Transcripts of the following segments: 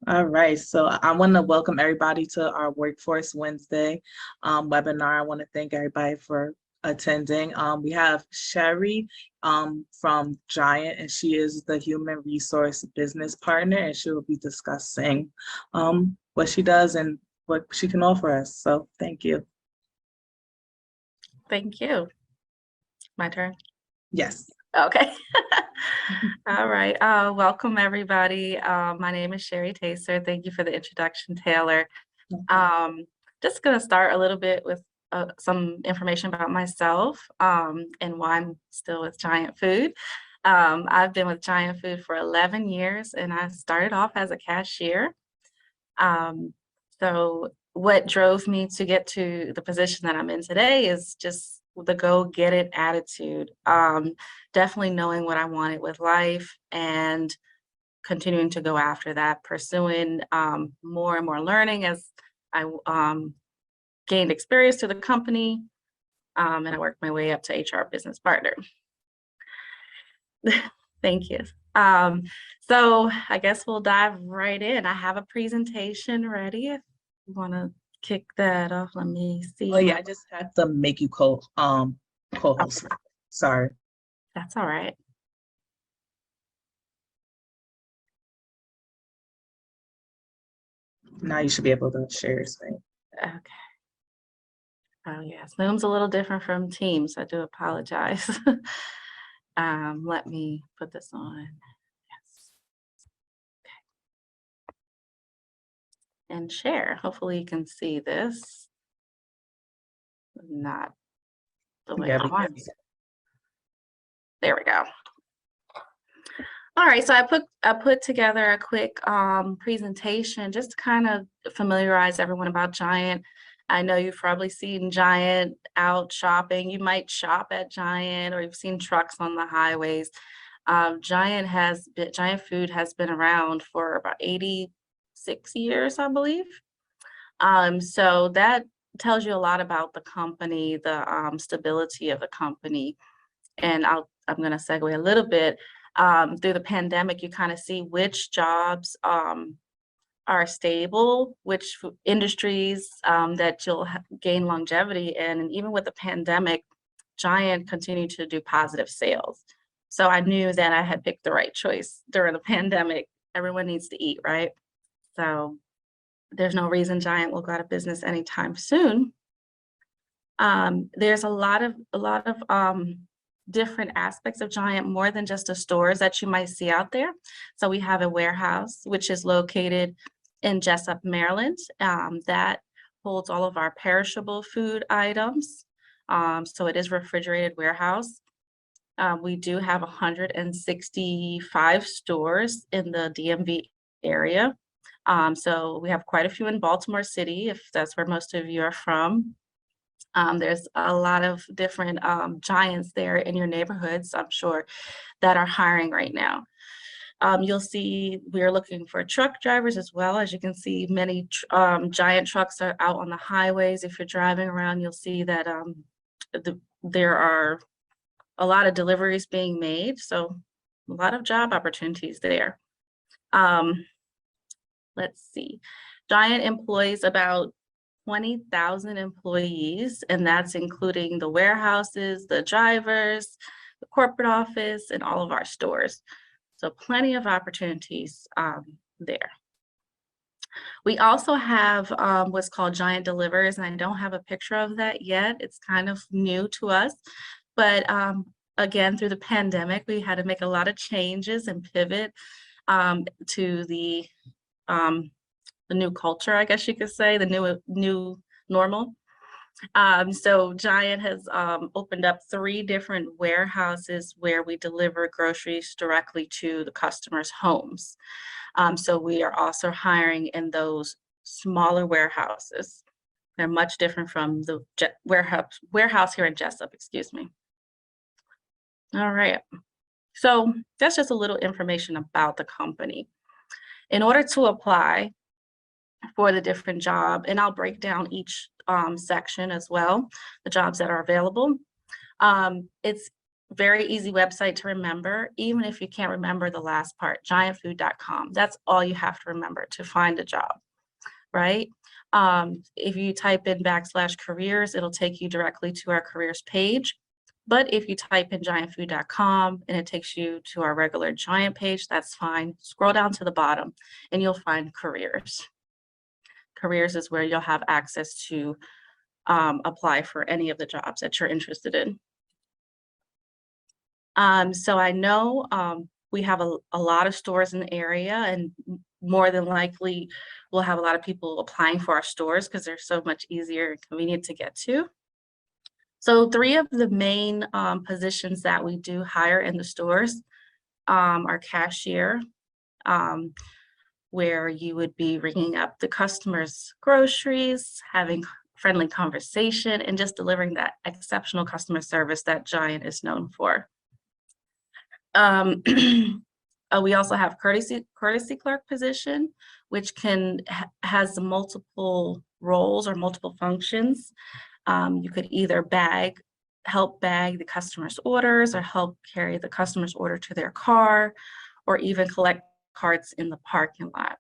All right, so I want to welcome everybody to our Workforce Wednesday webinar. I want to thank everybody for attending. We have Sherry from Giant, and she is the Human Resource Business Partner, and she will be discussing what she does and what she can offer us. So thank you. Thank you. My turn? Yes. Okay. All right. Welcome, everybody. My name is Sherry Taser. Thank you for the introduction, Taylor. Just going to start a little bit with some information about myself and why I'm still with Giant Food. I've been with Giant Food for 11 years, and I started off as a cashier. So what drove me to get to the position that I'm in today is just the go get it attitude. Definitely knowing what I wanted with life and continuing to go after that, pursuing more and more learning as I gained experience to the company, and I worked my way up to HR business partner. Thank you. So I guess we'll dive right in. I have a presentation ready. If you want to kick that off, let me see. Oh yeah, I just have to make you co-host. Okay. Sorry. That's all right. Now you should be able to share your screen. Okay. Oh yeah, Zoom's a little different from Teams. I do apologize. Let me put this on. Yes. Okay. And share. Hopefully you can see this. Not the way I want it. There we go. All right, so I put together a quick presentation just to kind of familiarize everyone about Giant. I know you've probably seen Giant out shopping. You might shop at Giant, or you've seen trucks on the highways. Giant Food has been around for about 86 years, I believe. So that tells you a lot about the company, the stability of the company. And I'm going to segue a little bit. Through the pandemic, you kind of see which jobs are stable, which industries that you'll gain longevity in. And even with the pandemic, Giant continued to do positive sales. So I knew that I had picked the right choice during the pandemic. Everyone needs to eat, right? So there's no reason Giant will go out of business anytime soon. There's a lot of different aspects of Giant, more than just the stores that you might see out there. So we have a warehouse, which is located in Jessup, Maryland, that holds all of our perishable food items. So it is a refrigerated warehouse. We do have 165 stores in the DMV area. So we have quite a few in Baltimore City, if that's where most of you are from. There's a lot of different Giants there in your neighborhoods, I'm sure, that are hiring right now. You'll see we're looking for truck drivers as well. As you can see, many Giant trucks are out on the highways. If you're driving around, you'll see that there are a lot of deliveries being made. So a lot of job opportunities there. Let's see. Giant employs about 20,000 employees, and that's including the warehouses, the drivers, the corporate office, and all of our stores. So plenty of opportunities there. We also have what's called Giant Delivers, and I don't have a picture of that yet. It's kind of new to us, but again, through the pandemic, we had to make a lot of changes and pivot to the new culture, I guess you could say, the new normal. So Giant has opened up 3 different warehouses where we deliver groceries directly to the customers' homes. So we are also hiring in those smaller warehouses. They're much different from the warehouse here in Jessup, excuse me. All right. So that's just a little information about the company. In order to apply for the different job, and I'll break down each section as well, the jobs that are available. It's Very easy website to remember, even if you can't remember the last part, giantfood.com. That's all you have to remember to find a job, right? If you type in /careers, it'll take you directly to our careers page. But if you type in giantfood.com and it takes you to our regular Giant page, that's fine. Scroll down to the bottom and you'll find careers. Careers is where you'll have access to apply for any of the jobs that you're interested in. So I know we have a lot of stores in the area, and more than likely we'll have a lot of people applying for our stores because they're so much easier and convenient to get to. So 3 of the main positions that we do hire in the stores are cashier, where you would be ringing up the customers' groceries, having friendly conversation, and just delivering that exceptional customer service that Giant is known for. We also have courtesy clerk position, which has multiple roles or multiple functions. You could either help bag the customer's orders, or help carry the customer's order to their car, or even collect carts in the parking lot.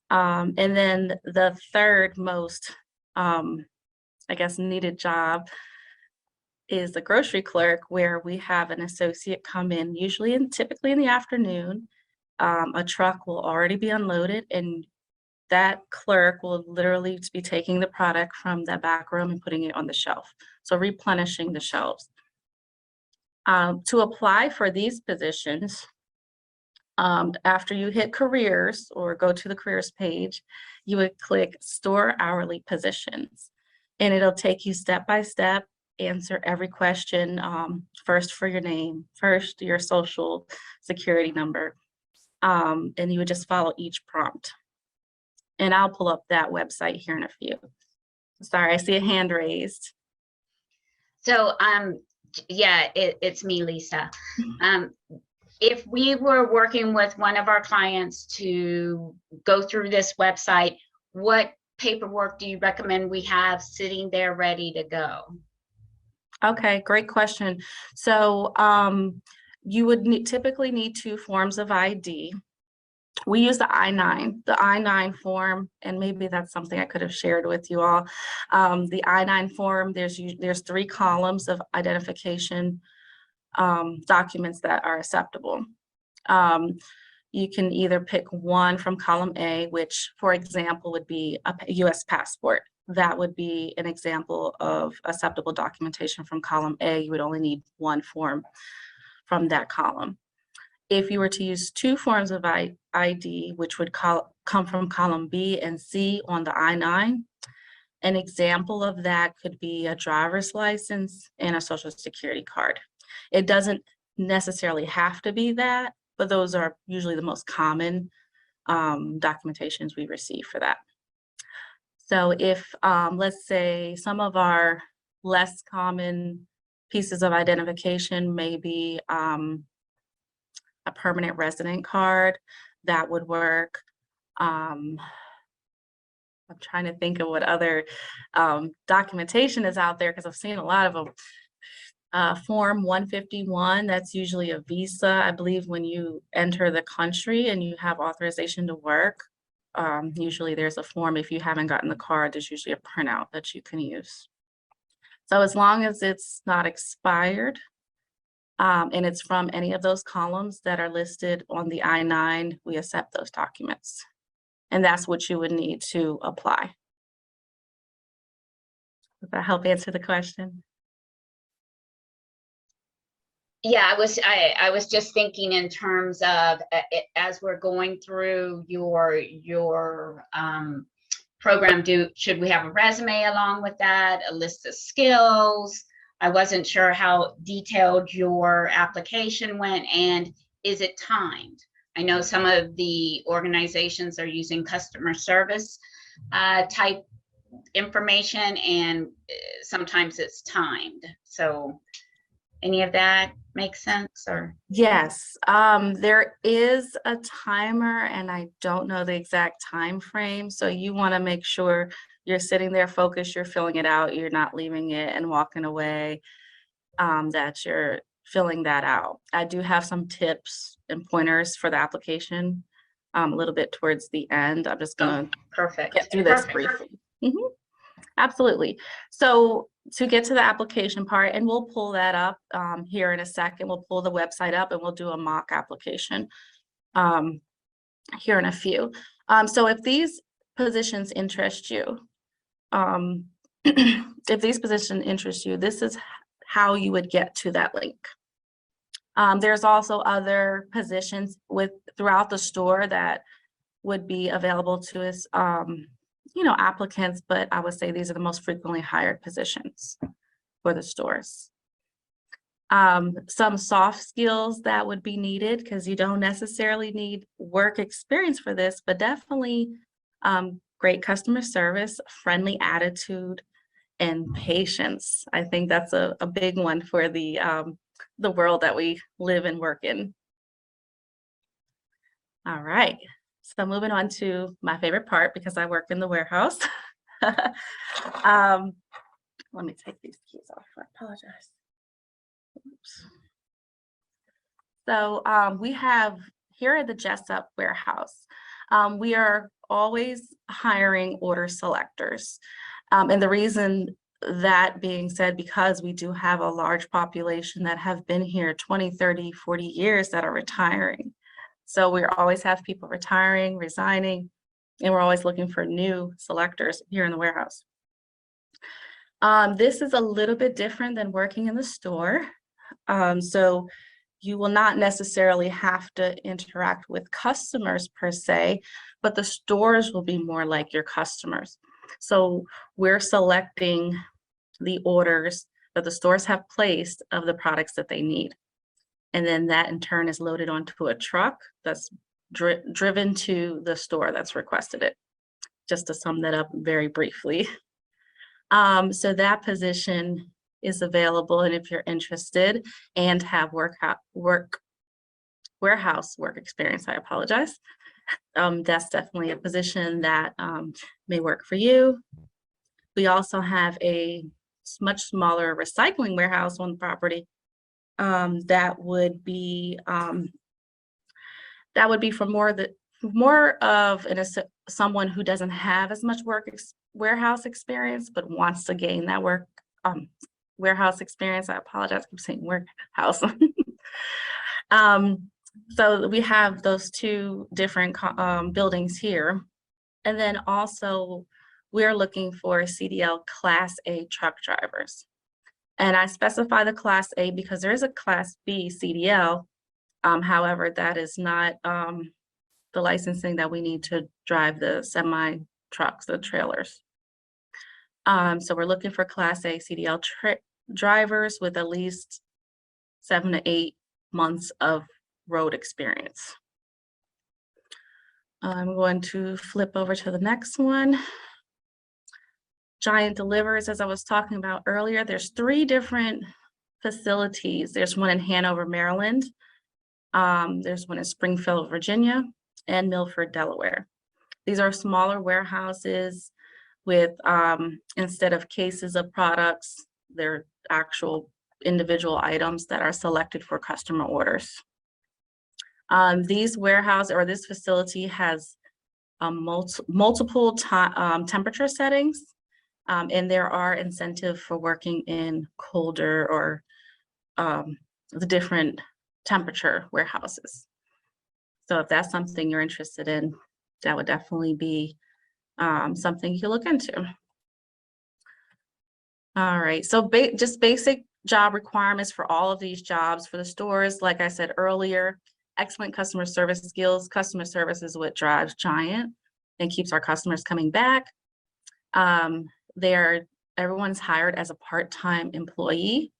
And then the third most, I guess, needed job is the grocery clerk, where we have an associate come in, typically in the afternoon. A truck will already be unloaded, and that clerk will literally be taking the product from the back room and putting it on the shelf. So replenishing the shelves. To apply for these positions, after you hit careers or go to the careers page, you would click store hourly positions, and it'll take you step by step, answer every question, first for your name, first your social security number, and you would just follow each prompt. And I'll pull up that website here in a few. Sorry, I see a hand raised. So, yeah, it's me, Lisa. If we were working with one of our clients to go through this website, what paperwork do you recommend we have sitting there ready to go? Okay, great question. So you would typically need 2 forms of ID. We use the I-9 form, and maybe that's something I could have shared with you all. The I-9 form, there's 3 columns of identification documents that are acceptable. You can either pick one from column A, which, for example, would be a US passport. That would be an example of acceptable documentation from column A. You would only need 1 form from that column. If you were to use 2 forms of ID, which would come from column B and C on the I-9, an example of that could be a driver's license and a social security card. It doesn't necessarily have to be that, but those are usually the most common documentations we receive for that. So if, let's say, some of our less common pieces of identification may be a permanent resident card, that would work. I'm trying to think of what other documentation is out there, because I've seen a lot of them. Form 151, that's usually a visa. I believe when you enter the country and you have authorization to work, usually there's a form. If you haven't gotten the card, there's usually a printout that you can use. So as long as it's not expired, and it's from any of those columns that are listed on the I-9, we accept those documents. And that's what you would need to apply. Does that help answer the question? Yeah, I was just thinking in terms of as we're going through your program, should we have a resume along with that, a list of skills? I wasn't sure how detailed your application went, and is it timed? I know some of the organizations are using customer service type information, and sometimes it's timed. So any of that makes sense? Or yes, there is a timer, and I don't know the exact time frame. So you want to make sure you're sitting there focused, you're filling it out, you're not leaving it and walking away, that you're filling that out. I do have some tips and pointers for the application a little bit towards the end. I'm just gonna Perfect. get through this Perfect. briefly. Absolutely. So to get to the application part, and we'll pull that up here in a second, we'll pull the website up and we'll do a mock application here in a few. So if these positions interest you, if these positions interest you, this is how you would get to that link. There's also other positions throughout the store that would be available to us, applicants, but I would say these are the most frequently hired positions for the stores. Some soft skills that would be needed, because you don't necessarily need work experience for this, but definitely great customer service, friendly attitude, and patience. I think that's a big one for the world that we live and work in. All right, so moving on to my favorite part, because I work in the warehouse. Let me take these keys off, I apologize. Oops. So we have here at the Jessup warehouse, we are always hiring order selectors. And the reason that being said, because we do have a large population that have been here 20, 30, 40 years that are retiring. So we always have people retiring, resigning, and we're always looking for new selectors here in the warehouse. This is a little bit different than working in the store. So you will not necessarily have to interact with customers per se, but the stores will be more like your customers. So we're selecting the orders that the stores have placed of the products that they need. And then that in turn is loaded onto a truck that's driven to the store that's requested it. Just to sum that up very briefly. So that position is available, and if you're interested and have warehouse work experience, I apologize. That's definitely a position that may work for you. We also have a much smaller recycling warehouse on the property that would be for more of someone who doesn't have as much warehouse experience but wants to gain that warehouse experience. I apologize, I keep saying warehouse. So we have those two different buildings here. And then also we're looking for CDL Class A truck drivers. And I specify the Class A because there is a Class B CDL. However, that is not the licensing that we need to drive the semi trucks, the trailers. So we're looking for Class A CDL drivers with at least 7 to 8 months of road experience. I'm going to flip over to the next one. Giant Delivers, as I was talking about earlier, there's 3 different facilities. There's one in Hanover, Maryland. There's one in Springfield, Virginia, and Milford, Delaware. These are smaller warehouses with, instead of cases of products, they're actual individual items that are selected for customer orders. This facility has multiple temperature settings, and there are incentives for working in colder or the different temperature warehouses. So if that's something you're interested in, that would definitely be something you look into. All right, so just basic job requirements for all of these jobs for the stores. Like I said earlier, excellent customer service skills. Customer service is what drives Giant and keeps our customers coming back. Everyone's hired as a part-time employee.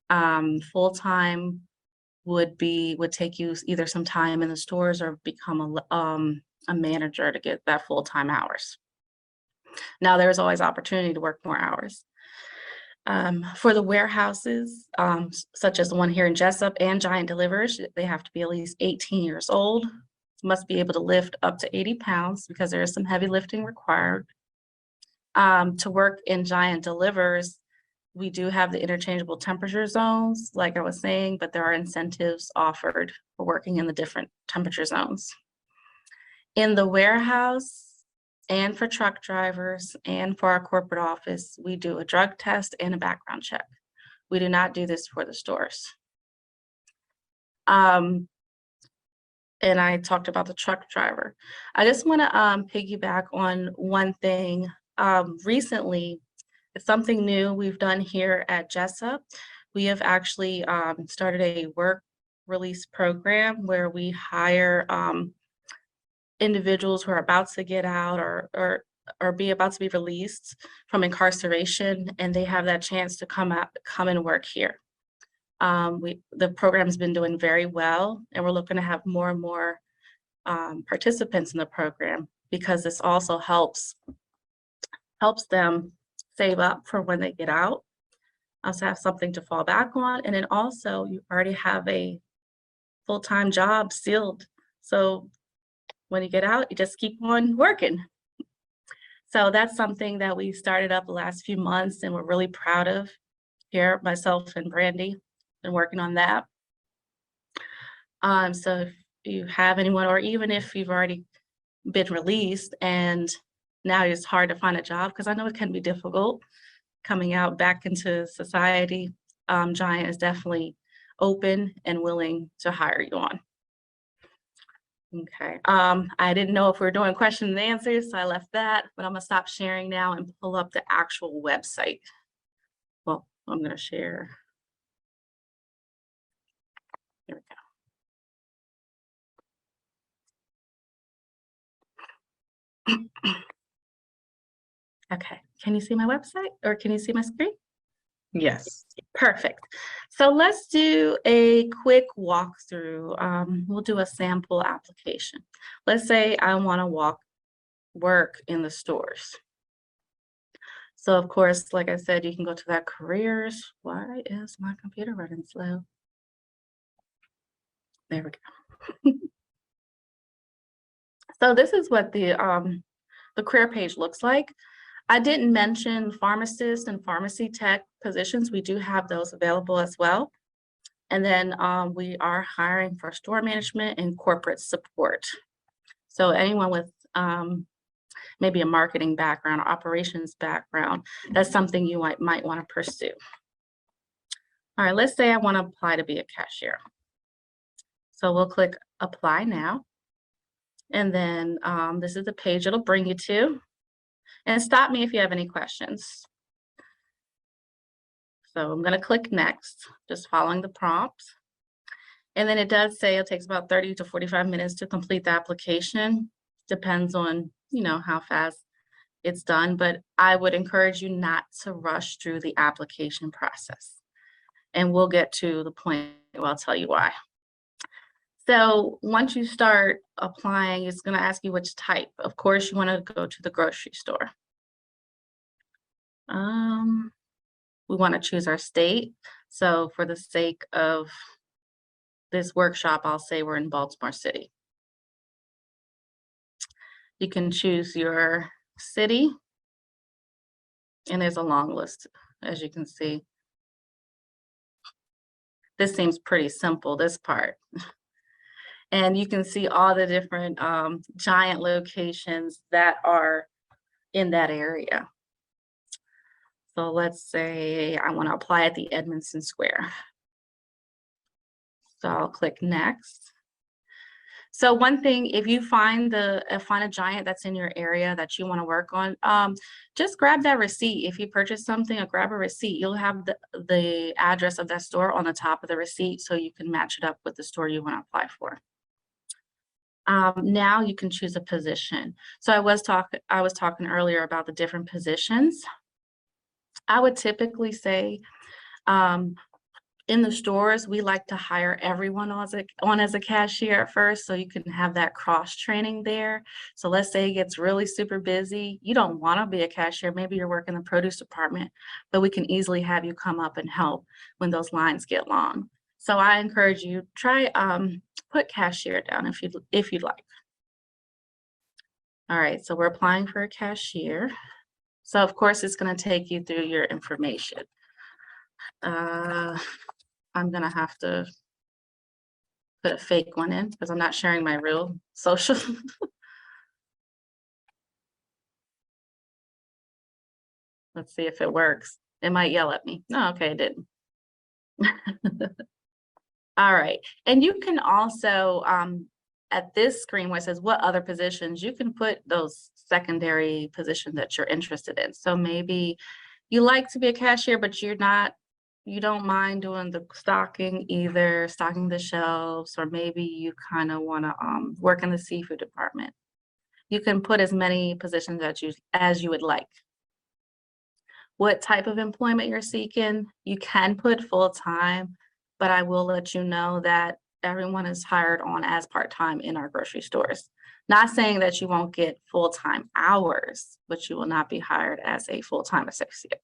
Full-time would take you either some time in the stores or become a manager to get that full-time hours. Now there's always opportunity to work more hours. For the warehouses, such as the one here in Jessup and Giant Delivers, they have to be at least 18 years old, must be able to lift up to 80 pounds because there is some heavy lifting required. To work in Giant Delivers, We do have the interchangeable temperature zones, like I was saying, but there are incentives offered for working in the different temperature zones. In the warehouse and for truck drivers and for our corporate office, we do a drug test and a background check. We do not do this for the stores. And I talked about the truck driver. I just want to piggyback on one thing. Recently, it's something new we've done here at Jessup. We have actually started a work release program where we hire individuals who are about to get out or be about to be released from incarceration, and they have that chance to come and work here. The program's been doing very well, and we're looking to have more and more participants in the program, because this also helps them save up for when they get out, also have something to fall back on, and then also you already have a full-time job sealed. So when you get out, you just keep on working. So that's something that we started up the last few months, and we're really proud of here. Myself and Brandy been working on that. So if you have anyone, or even if you've already been released and now it's hard to find a job, because I know it can be difficult coming out back into society, Giant is definitely open and willing to hire you on. Okay, I didn't know if we were doing question and answers, so I left that, but I'm gonna stop sharing now and pull up the actual website. Well, I'm gonna share. Here we go. Okay, can you see my website, or can you see my screen? Yes. Perfect. So let's do a quick walkthrough. We'll do a sample application. Let's say I want to work in the stores. So of course, like I said, you can go to that careers. Why is my computer running slow? There we go. So this is what the career page looks like. I didn't mention pharmacist and pharmacy tech positions. We do have those available as well. And then we are hiring for store management and corporate support. So anyone with maybe a marketing background or operations background, that's something you might want to pursue. All right, let's say I want to apply to be a cashier. So we'll click apply now. And then this is the page it'll bring you to. And stop me if you have any questions. So I'm going to click next, just following the prompts. And then it does say it takes about 30 to 45 minutes to complete the application. Depends on, how fast it's done, but I would encourage you not to rush through the application process. And we'll get to the point where I'll tell you why. So once you start applying, it's going to ask you which type. Of course, you want to go to the grocery store. We want to choose our state. So for the sake of this workshop, I'll say we're in Baltimore City. You can choose your city, and there's a long list, as you can see. This seems pretty simple, this part. And you can see all the different Giant locations that are in that area. So let's say I want to apply at the Edmondson Square. So I'll click next. So one thing, if you find a Giant that's in your area that you want to work on, just grab that receipt. If you purchase something, or grab a receipt, you'll have the address of that store on the top of the receipt, so you can match it up with the store you want to apply for. Now you can choose a position. So I was talking earlier about the different positions. I would typically say, in the stores, we like to hire everyone on as a cashier at first, so you can have that cross training there. So let's say it gets really super busy. You don't want to be a cashier. Maybe you're working in the produce department, but we can easily have you come up and help when those lines get long. So I encourage you, try put cashier down if you'd like. All right, so we're applying for a cashier. So of course it's going to take you through your information. I'm gonna have to put a fake one in because I'm not sharing my real social. Let's see if it works. It might yell at me. No, okay, it didn't. All right. And you can also, at this screen where it says what other positions, you can put those secondary positions that you're interested in. So maybe you like to be a cashier, but you don't mind doing the stocking either, stocking the shelves, or maybe you kind of want to work in the seafood department. You can put as many positions as you would like. What type of employment you're seeking, you can put full-time, but I will let you know that everyone is hired on as part-time in our grocery stores. Not saying that you won't get full-time hours, but you will not be hired as a full-time associate.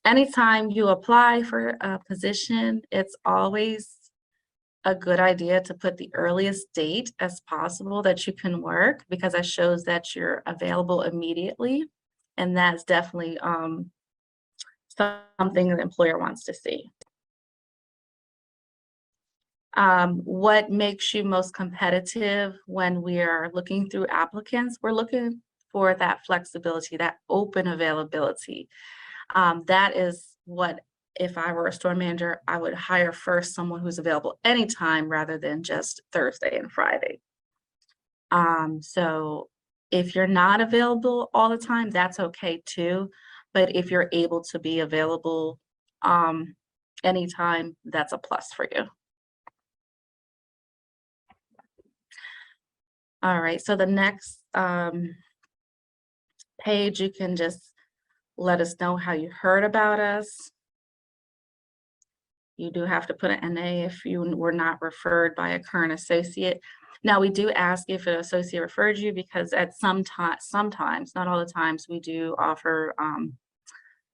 Anytime you apply for a position, it's always a good idea to put the earliest date as possible that you can work, because that shows that you're available immediately. And that's definitely something the employer wants to see. What makes you most competitive when we are looking through applicants? We're looking for that flexibility, that open availability. That is what, if I were a store manager, I would hire first someone who's available anytime rather than just Thursday and Friday. So if you're not available all the time, that's okay too. But if you're able to be available anytime, that's a plus for you. All right, so the next page, you can just let us know how you heard about us. You do have to put an NA if you were not referred by a current associate. Now, we do ask if an associate referred you, because at sometimes, not all the times, we do offer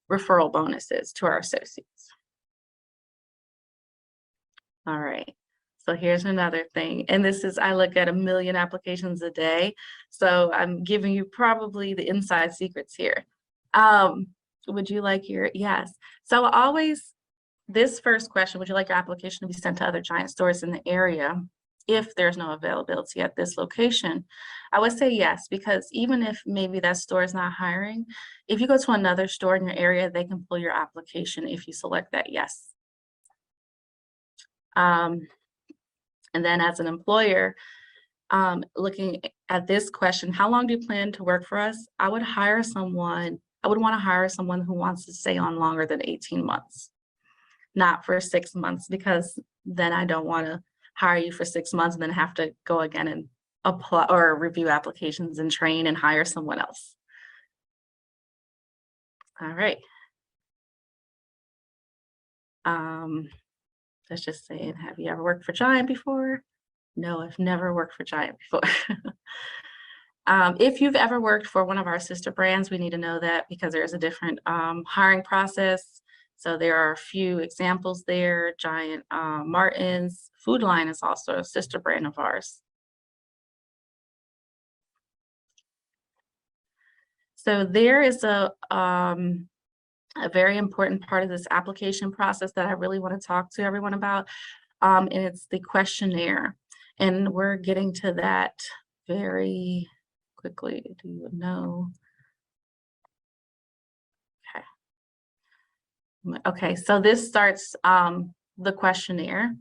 referral bonuses to our associates. All right. So here's another thing, and this is, I look at 1 million applications a day, so I'm giving you probably the inside secrets here. Would you like your, yes. So always, this first question, would you like your application to be sent to other Giant stores in the area if there's no availability at this location? I would say yes, because even if maybe that store is not hiring, if you go to another store in your area, they can pull your application if you select that yes. And then as an employer, looking at this question, how long do you plan to work for us? I would want to hire someone who wants to stay on longer than 18 months, not for 6 months, because then I don't want to hire you for 6 months and then have to go again and apply or review applications and train and hire someone else. All right. Let's just say, have you ever worked for Giant before? No, I've never worked for Giant before. If you've ever worked for one of our sister brands, we need to know that, because there's a different hiring process. So there are a few examples there. Giant Martin's Food Line is also a sister brand of ours. So there is a very important part of this application process that I really want to talk to everyone about, and it's the questionnaire. And we're getting to that very quickly. Do you know? Okay, so this starts the questionnaire.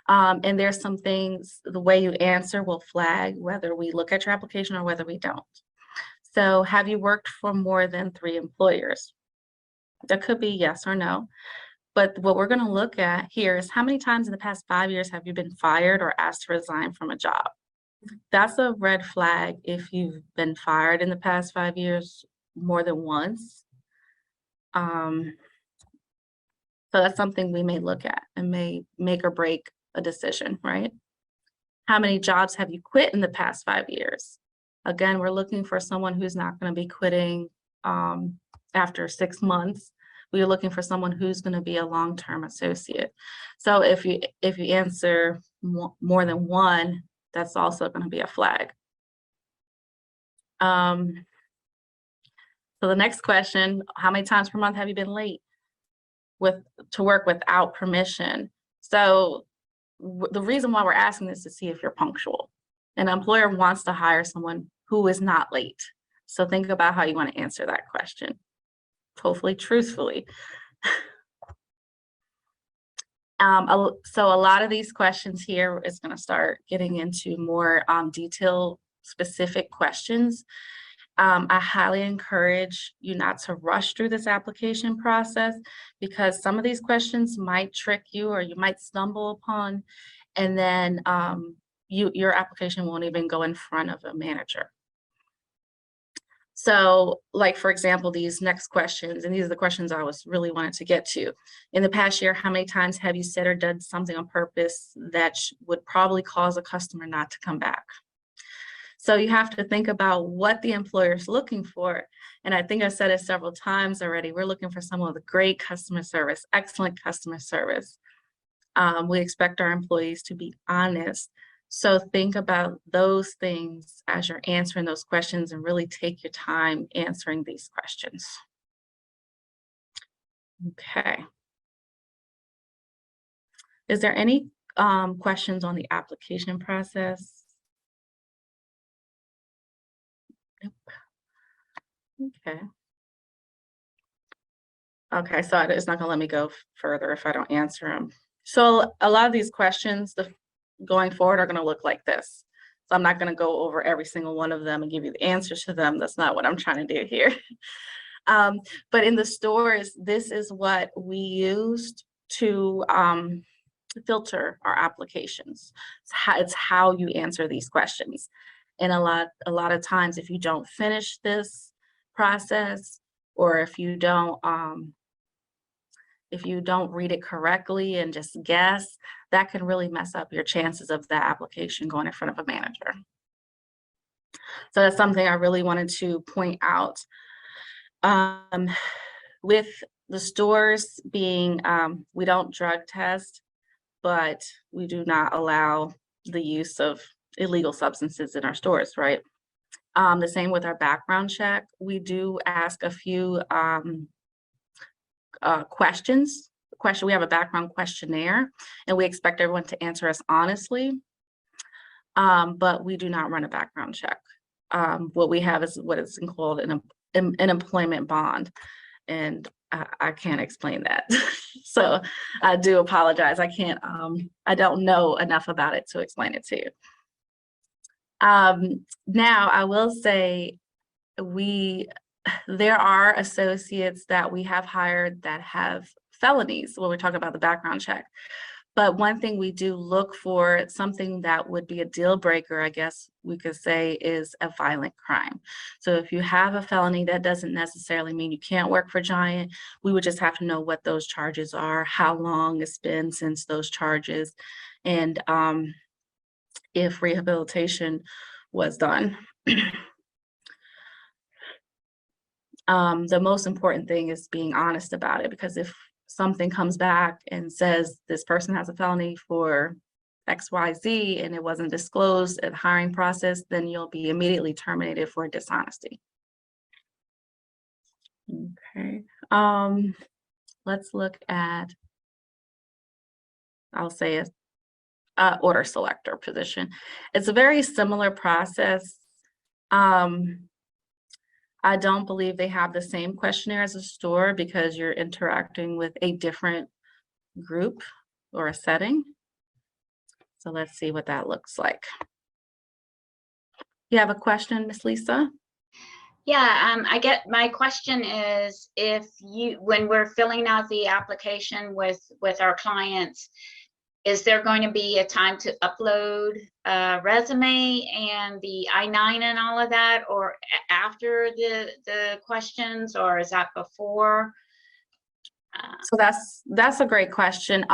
And there's some things, the way you answer will flag whether we look at your application or whether we don't. So have you worked for more than 3 employers? That could be yes or no. But what we're going to look at here is how many times in the past 5 years have you been fired or asked to resign from a job? That's a red flag if you've been fired in the past 5 years more than once. So that's something we may look at and may make or break a decision, right? How many jobs have you quit in the past 5 years? Again, we're looking for someone who's not going to be quitting after 6 months. We're looking for someone who's going to be a long-term associate. So if you answer more than one, that's also going to be a flag. So So the next question, how many times per month have you been late to work without permission? So the reason why we're asking this is to see if you're punctual. An employer wants to hire someone who is not late. So think about how you want to answer that question, hopefully truthfully. So a lot of these questions here is going to start getting into more detailed, specific questions. I highly encourage you not to rush through this application process, because some of these questions might trick you or you might stumble upon, and then your application won't even go in front of a manager. So, like, for example, these next questions, and these are the questions I was really wanted to get to. In the past year, how many times have you said or done something on purpose that would probably cause a customer not to come back? So you have to think about what the employer is looking for. And I think I said it several times already. We're looking for someone with great customer service, excellent customer service. We expect our employees to be honest. So think about those things as you're answering those questions, and really take your time answering these questions. Okay. Is there any questions on the application process? Nope. Okay. Okay, so it's not gonna let me go further if I don't answer them. So a lot of these questions going forward are gonna look like this. So I'm not gonna go over every single one of them and give you the answers to them. That's not what I'm trying to do here. But in the stores, this is what we used to filter our applications. It's how you answer these questions. And a lot of times, if you don't finish this process, or if you don't read it correctly and just guess, that can really mess up your chances of that application going in front of a manager. So that's something I really wanted to point out. With the stores being, we don't drug test, but we do not allow the use of illegal substances in our stores, right? The same with our background check. We do ask a few questions. We have a background questionnaire, and we expect everyone to answer us honestly, but we do not run a background check. What we have is what is called an employment bond, and I can't explain that. So I do apologize. I can't, I don't know enough about it to explain it to you. Now I will say there are associates that we have hired that have felonies when we're talking about the background check. But one thing we do look for, something that would be a deal breaker, I guess we could say, is a violent crime. So if you have a felony, that doesn't necessarily mean you can't work for Giant. We would just have to know what those charges are, how long it's been since those charges, and if rehabilitation was done. The most important thing is being honest about it, because if something comes back and says this person has a felony for XYZ and it wasn't disclosed at the hiring process, then you'll be immediately terminated for dishonesty. Okay, let's look at, I'll say a order selector position. It's a very similar process. I don't believe they have the same questionnaire as a store, because you're interacting with a different group or a setting. So let's see what that looks like. You have a question, Miss Lisa? Yeah, my question is, when we're filling out the application with our clients, is there going to be a time to upload a resume and the I-9 and all of that, or after the questions, or is that before? So that's a great question.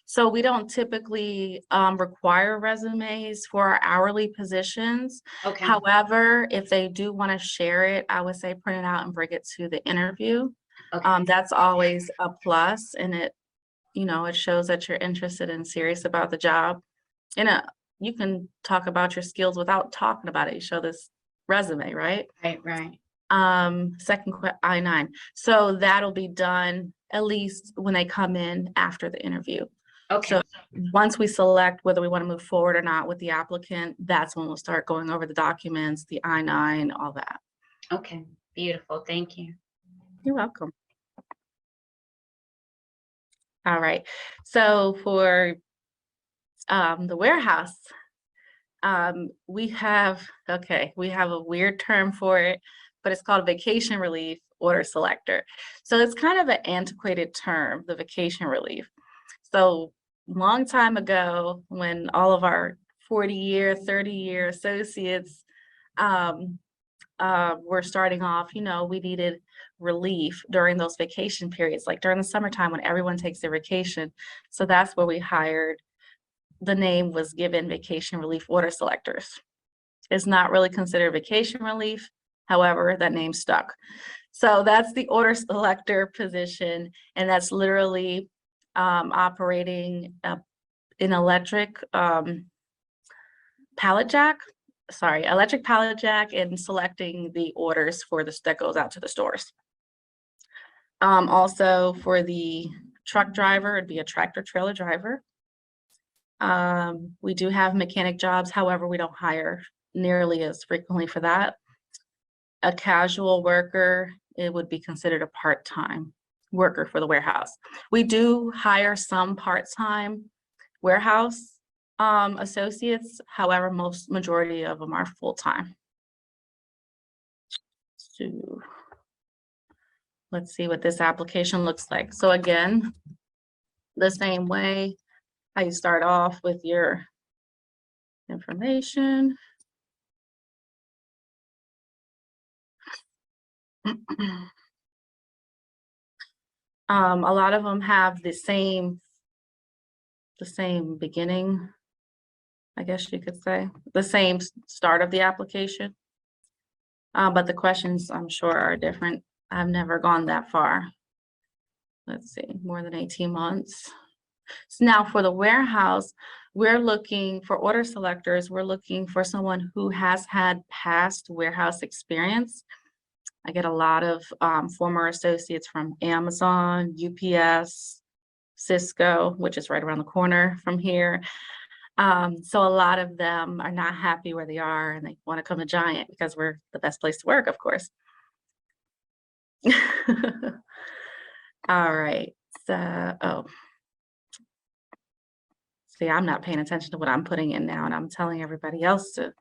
So we don't typically require resumes for our hourly positions. Okay. However, if they do want to share it, I would say print it out and bring it to the interview. Okay. That's always a plus, and it shows that you're interested and serious about the job. And you can talk about your skills without talking about it. You show this resume, right? Right. Second I-9. So that'll be done at least when they come in after the interview. Okay. So once we select whether we want to move forward or not with the applicant, that's when we'll start going over the documents, the I-9, all that. Okay. Beautiful. Thank you. You're welcome. All right. So for the warehouse, we have a weird term for it, but it's called vacation relief order selector. So it's kind of an antiquated term, the vacation relief. So long time ago, when all of our 40-year, 30-year associates were starting off, you know, we needed relief during those vacation periods, like during the summertime when everyone takes their vacation. So that's where we hired. The name was given vacation relief order selectors. It's not really considered vacation relief. However, that name stuck. So that's the order selector position. And that's literally operating an electric pallet jack. Electric pallet jack and selecting the orders for this that goes out to the stores. Also for the truck driver, it'd be a tractor trailer driver. We do have mechanic jobs, however, we don't hire nearly as frequently for that. A casual worker, it would be considered a part-time worker for the warehouse. We do hire some part-time warehouse associates, however, majority of them are full-time. So let's see what this application looks like. So again, the same way, how you start off with your information. A lot of them have the same beginning, I guess you could say, the same start of the application. But the questions, I'm sure, are different. I've never gone that far. Let's see, more than 18 months. So now for the warehouse, we're looking for order selectors. We're looking for someone who has had past warehouse experience. I get a lot of former associates from Amazon, UPS, Cisco, which is right around the corner from here. So a lot of them are not happy where they are and they want to come to Giant because we're the best place to work, of course. All right, so, see, I'm not paying attention to what I'm putting in now, and I'm telling everybody else to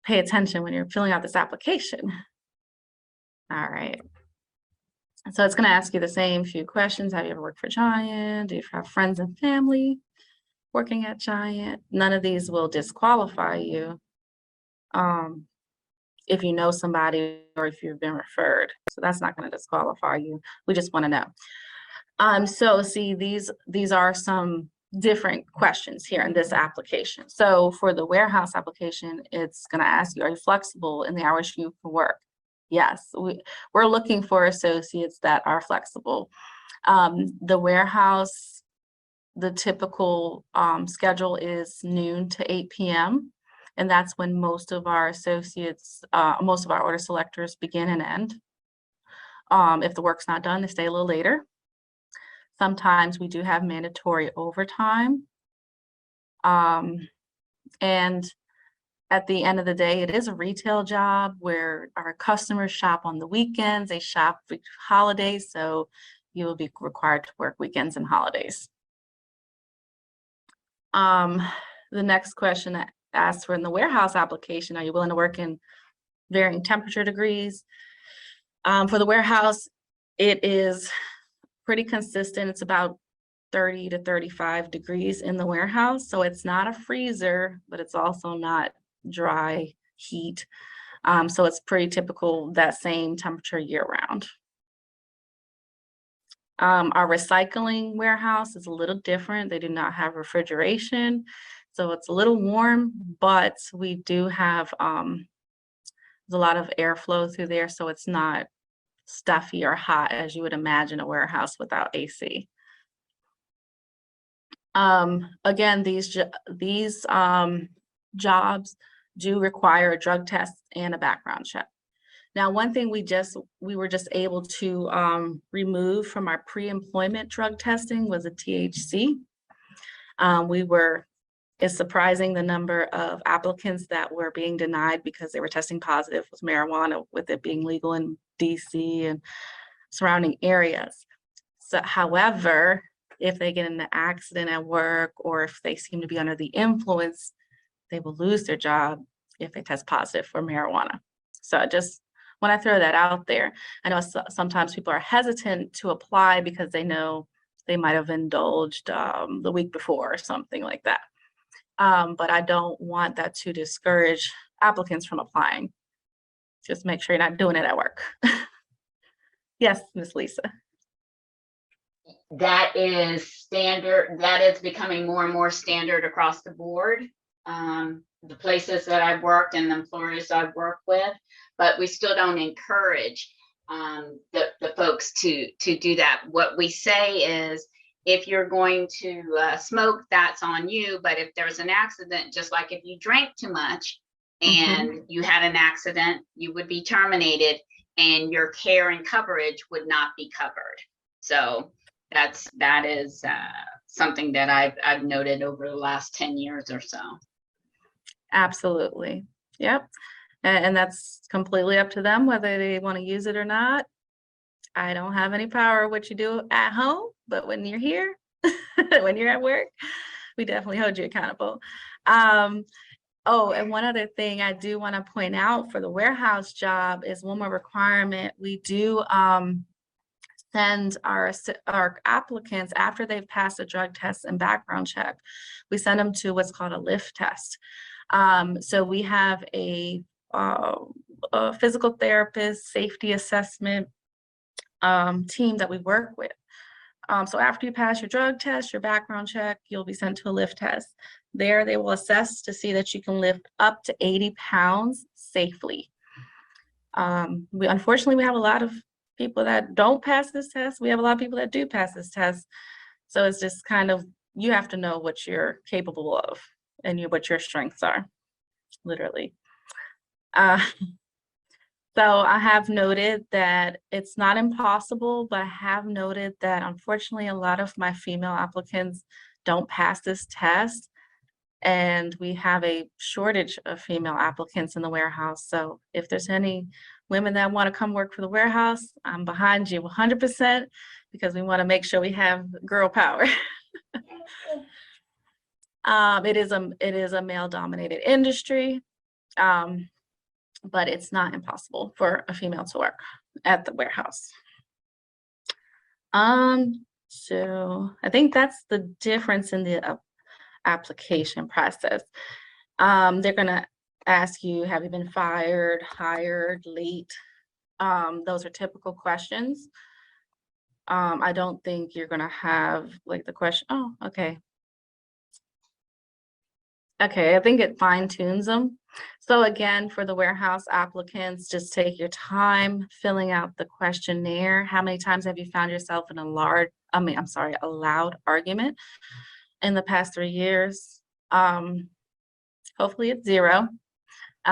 pay attention when you're filling out this application. All right. So it's going to ask you the same few questions. Have you ever worked for Giant? Do you have friends and family working at Giant? None of these will disqualify you if you know somebody or if you've been referred. So that's not going to disqualify you. We just want to know. So see, these are some different questions here in this application. So for the warehouse application, it's going to ask you, are you flexible in the hours you can work? Yes, we're looking for associates that are flexible. The warehouse, the typical schedule is noon to 8 p.m. And that's when most of our associates, most of our order selectors begin and end. If the work's not done, they stay a little later. Sometimes we do have mandatory overtime. And at the end of the day, it is a retail job where our customers shop on the weekends, they shop for holidays, so you will be required to work weekends and holidays. The next question asks for in the warehouse application, are you willing to work in varying temperature degrees? For the warehouse, it is pretty consistent. It's about 30 to 35 degrees in the warehouse. So it's not a freezer, but it's also not dry heat. So it's pretty typical, that same temperature year round. Our recycling warehouse is a little different. They do not have refrigeration. So it's a little warm, but we do have there's a lot of airflow through there. So it's not stuffy or hot as you would imagine a warehouse without AC. Again, these jobs do require a drug test and a background check. Now, one thing we were just able to remove from our pre-employment drug testing was a THC. It's surprising the number of applicants that were being denied because they were testing positive with marijuana, with it being legal in DC and surrounding areas. So, however, if they get in an accident at work or if they seem to be under the influence, they will lose their job if they test positive for marijuana. So I just want to throw that out there. I know sometimes people are hesitant to apply because they know they might have indulged the week before or something like that. But I don't want that to discourage applicants from applying. Just make sure you're not doing it at work. Yes, Miss Lisa. That is standard. That is becoming more and more standard across the board. The places that I've worked and the employers I've worked with, but we still don't encourage the folks to do that. What we say is, if you're going to smoke, that's on you. But if there's an accident, just like if you drank too much and you had an accident, you would be terminated and your care and coverage would not be covered. So that is something that I've noted over the last 10 years or so. Absolutely. Yep. And that's completely up to them whether they want to use it or not. I don't have any power what you do at home, but when you're here, when you're at work, we definitely hold you accountable. Oh, and one other thing I do want to point out for the warehouse job is one more requirement. We do send our applicants, after they've passed a drug test and background check, we send them to what's called a lift test. So we have a physical therapist, safety assessment team that we work with. So after you pass your drug test, your background check, you'll be sent to a lift test. There, they will assess to see that you can lift up to 80 pounds safely. Unfortunately, we have a lot of people that don't pass this test. We have a lot of people that do pass this test. So it's just kind of, you have to know what you're capable of and what your strengths are, literally. So I have noted that it's not impossible, but I have noted that unfortunately a lot of my female applicants don't pass this test. And we have a shortage of female applicants in the warehouse. So if there's any women that want to come work for the warehouse, I'm behind you 100% because we want to make sure we have girl power. It is a male-dominated industry, but it's not impossible for a female to work at the warehouse. So I think that's the difference in the application process. They're gonna ask you, have you been fired, hired, late? Those are typical questions. I don't think you're gonna have like the question, oh, okay. Okay, I think it fine tunes them. So again, for the warehouse applicants, just take your time filling out the questionnaire. How many times have you found yourself in a loud argument in the past 3 years? Hopefully it's 0.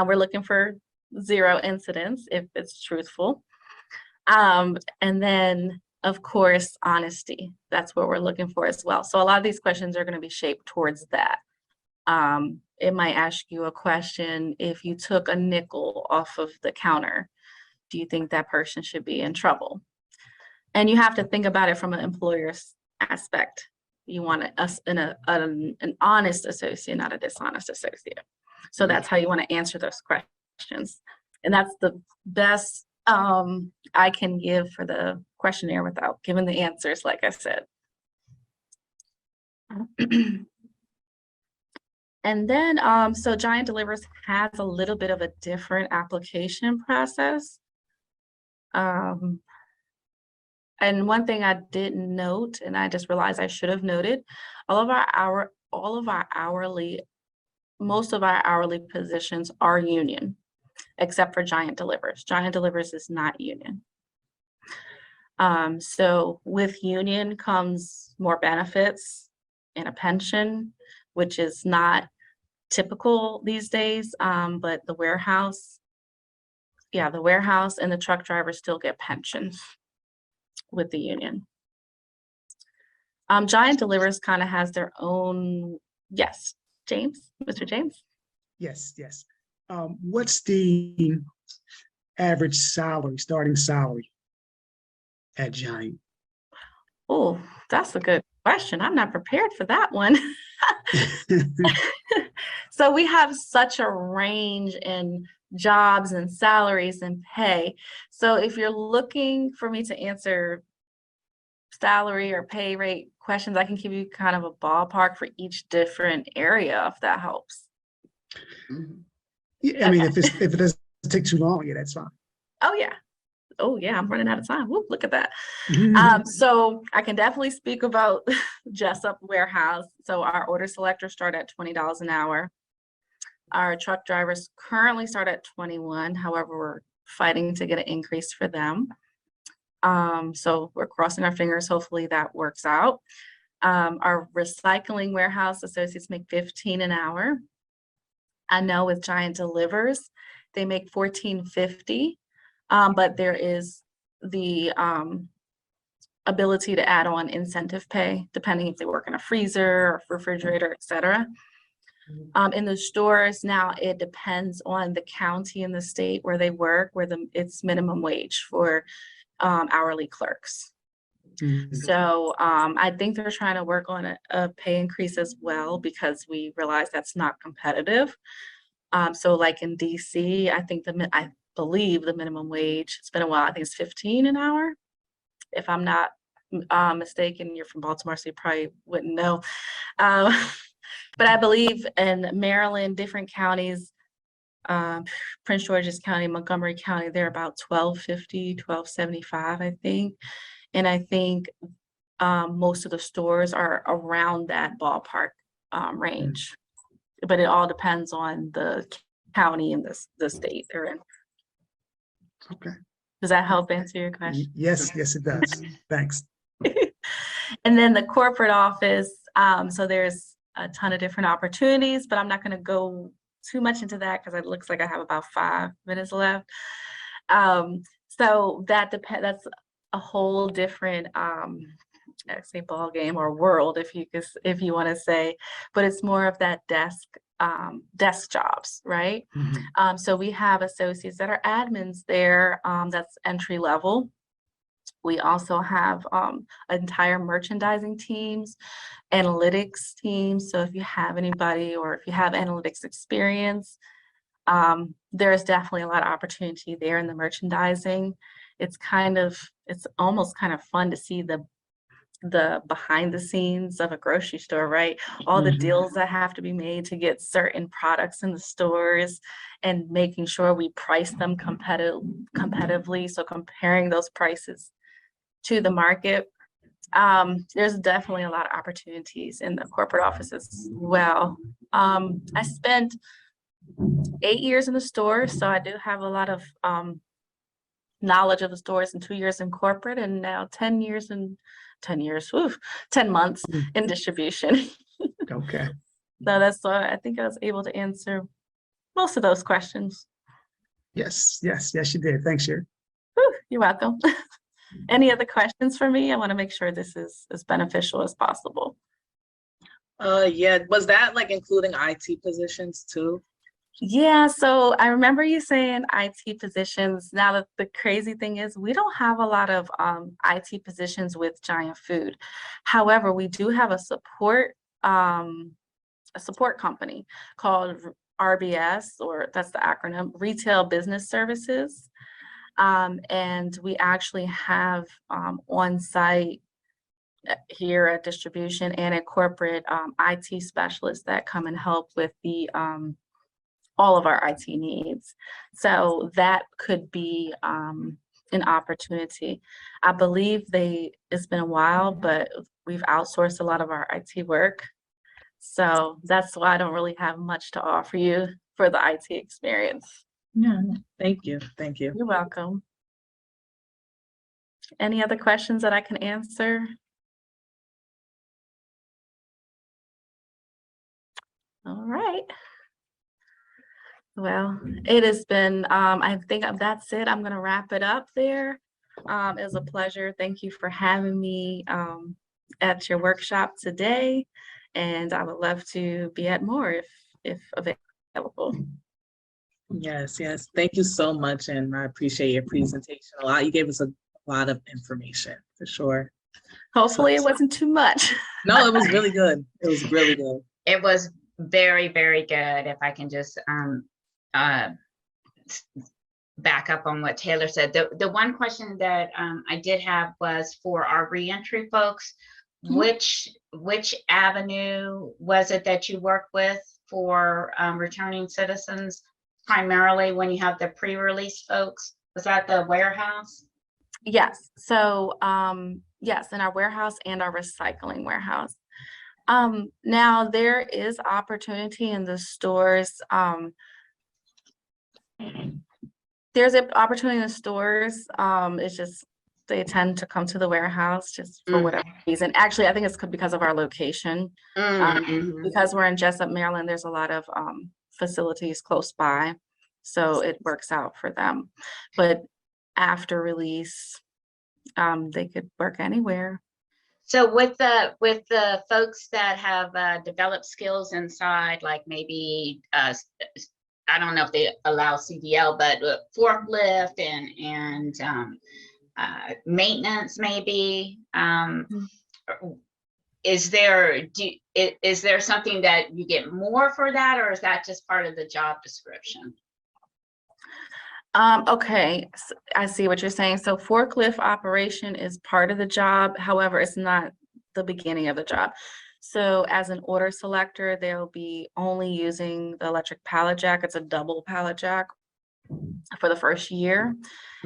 We're looking for 0 incidents if it's truthful. And then of course, honesty. That's what we're looking for as well. So a lot of these questions are going to be shaped towards that. It might ask you a question: if you took a nickel off of the counter, do you think that person should be in trouble? And you have to think about it from an employer's aspect. You want an honest associate, not a dishonest associate. So that's how you want to answer those questions. And that's the best I can give for the questionnaire without giving the answers, like I said. And then, so Giant Delivers has a little bit of a different application process. And one thing I didn't note, and I just realized I should have noted, most of our hourly positions are union, except for Giant Delivers. Giant Delivers is not union. So with union comes more benefits and a pension, which is not typical these days, but the warehouse yeah, the warehouse and the truck drivers still get pensions with the union. Giant Delivers kind of has their own, yes, James, Mr. James. Yes, yes. What's the average salary, starting salary at Giant? Oh, that's a good question. I'm not prepared for that one. So we have such a range in jobs and salaries and pay. So if you're looking for me to answer salary or pay rate questions, I can give you kind of a ballpark for each different area, if that helps. Yeah, I mean, Okay. if it doesn't take too long, yeah, that's fine. Oh yeah. Oh yeah, I'm running out of time. Whoop, look at that. Mhm. So I can definitely speak about Jessup Warehouse. So our order selectors start at $20 an hour. Our truck drivers currently start at 21. However, we're fighting to get an increase for them. So we're crossing our fingers. Hopefully that works out. Our recycling warehouse associates make 15 an hour. I know with Giant Delivers, they make $14.50, but there is the ability to add on incentive pay, depending if they work in a freezer or refrigerator, et cetera. In the stores now, it depends on the county and the state where they work, where it's minimum wage for hourly clerks. Mhm. So I think they're trying to work on a pay increase as well, because we realize that's not competitive. So like in DC, I believe the minimum wage, it's been a while, I think it's 15 an hour. If I'm not mistaken, you're from Baltimore, so you probably wouldn't know. But I believe in Maryland, different counties, Prince George's County, Montgomery County, they're about $12.50, $12.75, I think. And I think most of the stores are around that ballpark range. But it all depends on the county and the state they're in. Okay. Does that help answer your question? Yes, yes, it does. Thanks. And then the corporate office, so there's a ton of different opportunities, but I'm not going to go too much into that because it looks like I have about 5 minutes left. So that's a whole different I say ball game or world, if you want to say, but it's more of that desk jobs, right? Mhm. So we have associates that are admins there, that's entry level. We also have entire merchandising teams, analytics teams. So if you have anybody or if you have analytics experience, there's definitely a lot of opportunity there in the merchandising. It's almost kind of fun to see the behind the scenes of a grocery store, right? All the Mhm. deals that have to be made to get certain products in the stores and making sure we price them competitively. So comparing those prices to the market. There's definitely a lot of opportunities in the corporate office as well. I spent 8 years in the store, so I do have a lot of knowledge of the stores, and 2 years in corporate, and now 10 years, 10 months Mm. in distribution. Okay. So that's why I think I was able to answer most of those questions. Yes, yes, yes, you did. Thanks, Sherry. Whew, you're welcome. Any other questions for me? I want to make sure this is as beneficial as possible. Yeah, was that like including IT positions too? Yeah, so I remember you saying IT positions. Now, the crazy thing is we don't have a lot of IT positions with Giant Food. However, we do have a support company called RBS, or that's the acronym, Retail Business Services. And we actually have on-site here at distribution and at corporate IT specialists that come and help with the all of our IT needs. So that could be an opportunity. I believe it's been a while, but we've outsourced a lot of our IT work. So that's why I don't really have much to offer you for the IT experience. Yeah, thank you. Thank you. You're welcome. Any other questions that I can answer? All right. Well, it has been, I think that's it. I'm going to wrap it up there. It was a pleasure. Thank you for having me at your workshop today. And I would love to be at more if available. Yes, yes. Thank you so much. And I appreciate your presentation a lot. You gave us a lot of information for sure. Hopefully it wasn't too much. No, it was really good. It was really good. It was very, very good. If I can just uh, back up on what Taylor said. The one question that I did have was for our reentry folks, which avenue was it that you work with for returning citizens? Primarily when you have the pre-release folks, was that the warehouse? Yes. So, yes, in our warehouse and our recycling warehouse. Now there is opportunity in the stores. There's an opportunity in the stores. It's just they tend to come to the warehouse just for whatever reason. Actually, I think it's because of our location. Because we're in Jessup, Maryland, there's a lot of facilities close by, so it works out for them. But after release, they could work anywhere. So with the folks that have developed skills inside, like maybe I don't know if they allow CDL, but forklift and maintenance maybe. Is there something that you get more for that, or is that just part of the job description? Okay, so I see what you're saying. So forklift operation is part of the job. However, it's not the beginning of the job. So as an order selector, they'll be only using the electric pallet jack. It's a double pallet jack for the first year.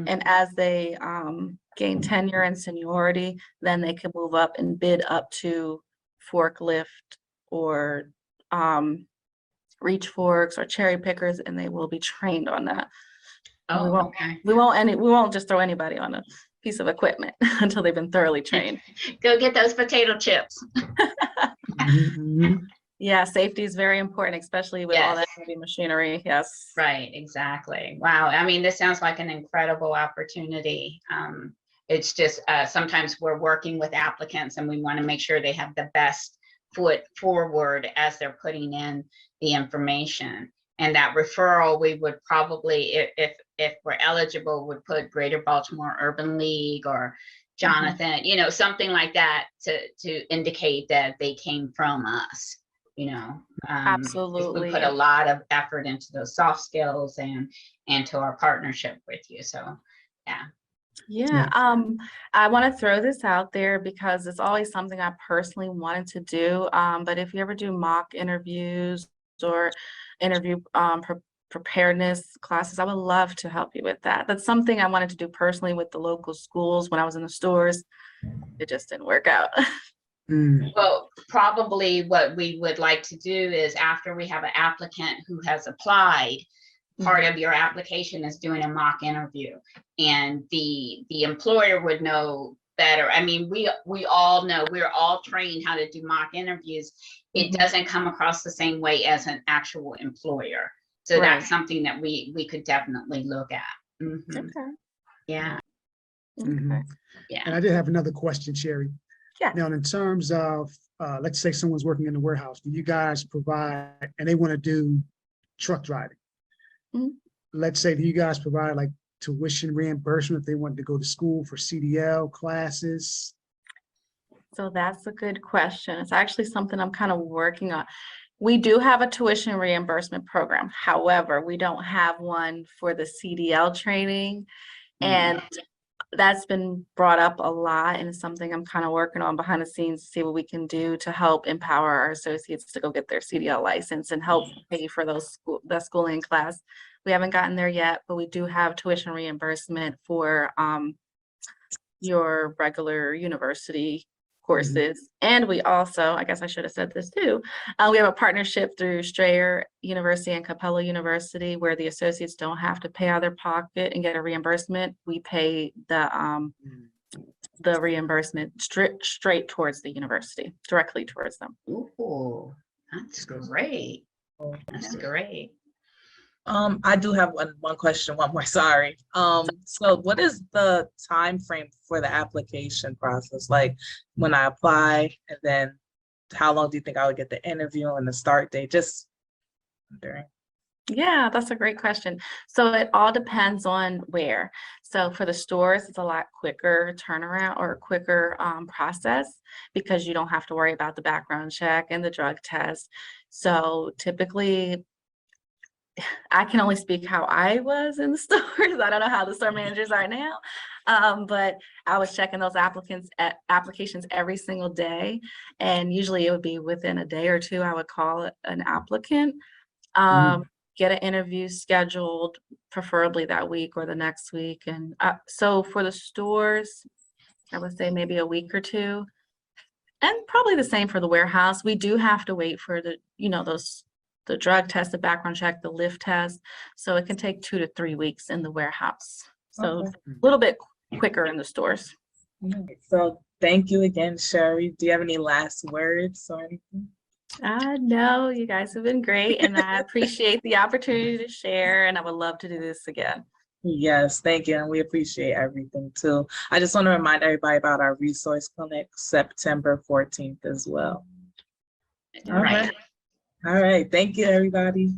And as they gain tenure and seniority, then they can move up and bid up to forklift or reach forks or cherry pickers, and they will be trained on that. Oh, okay. We won't just throw anybody on a piece of equipment until they've been thoroughly trained. Go get those potato chips. Yeah, safety is very important, especially with all that heavy machinery. Yes. Right, exactly. Wow. I mean, this sounds like an incredible opportunity. It's just sometimes we're working with applicants and we want to make sure they have the best foot forward as they're putting in the information. And that referral, we would probably, if we're eligible, would put Greater Baltimore Urban League or Jonathan, you know, something like that to indicate that they came from us, you know. Absolutely. We put a lot of effort into those soft skills and to our partnership with you. So, yeah. Yeah, I want to throw this out there because it's always something I personally wanted to do. But if you ever do mock interviews or interview preparedness classes, I would love to help you with that. That's something I wanted to do personally with the local schools when I was in the stores. It just didn't work out. Well, probably what we would like to do is after we have an applicant who has applied, part of your application is doing a mock interview, and the employer would know better. I mean, we all know, we're all trained how to do mock interviews. It doesn't come across the same way as an actual employer. So that's something that we could definitely look at. Okay. Yeah. Okay. Yeah. And I did have another question, Sherry. Yeah. Now, in terms of, let's say someone's working in the warehouse, do you guys provide, and they want to do truck driving? Let's say, do you guys provide like tuition reimbursement if they want to go to school for CDL classes? So that's a good question. It's actually something I'm kind of working on. We do have a tuition reimbursement program. However, we don't have one for the CDL training. And that's been brought up a lot, and it's something I'm kind of working on behind the scenes to see what we can do to help empower our associates to go get their CDL license and help pay for the schooling class. We haven't gotten there yet, but we do have tuition reimbursement for your regular university courses. And we also, I guess I should have said this too, we have a partnership through Strayer University and Capella University where the associates don't have to pay out of their pocket and get a reimbursement. We pay the reimbursement straight towards the university, directly towards them. Ooh, that's great. That's great. I do have one question, one more, sorry. So what is the time frame for the application process? Like when I apply and then how long do you think I would get the interview and the start date? Just wondering. Yeah, that's a great question. So it all depends on where. So for the stores, it's a lot quicker turnaround or quicker process because you don't have to worry about the background check and the drug test. So typically, I can only speak how I was in the stores. I don't know how the store managers are now. But I was checking those applications every single day. And usually it would be within a day or two, I would call an applicant. Get an interview scheduled, preferably that week or the next week. And so for the stores, I would say maybe a week or two. And probably the same for the warehouse. We do have to wait for the drug test, the background check, the lift test. So it can take 2 to 3 weeks in the warehouse. So Okay. a little bit quicker in the stores. All right. So thank you again, Sherry. Do you have any last words or anything? No, you guys have been great, and I appreciate the opportunity to share, and I would love to do this again. Yes, thank you. And we appreciate everything too. I just want to remind everybody about our resource clinic, September 14th as well. All Right. right. All right. Thank you, everybody.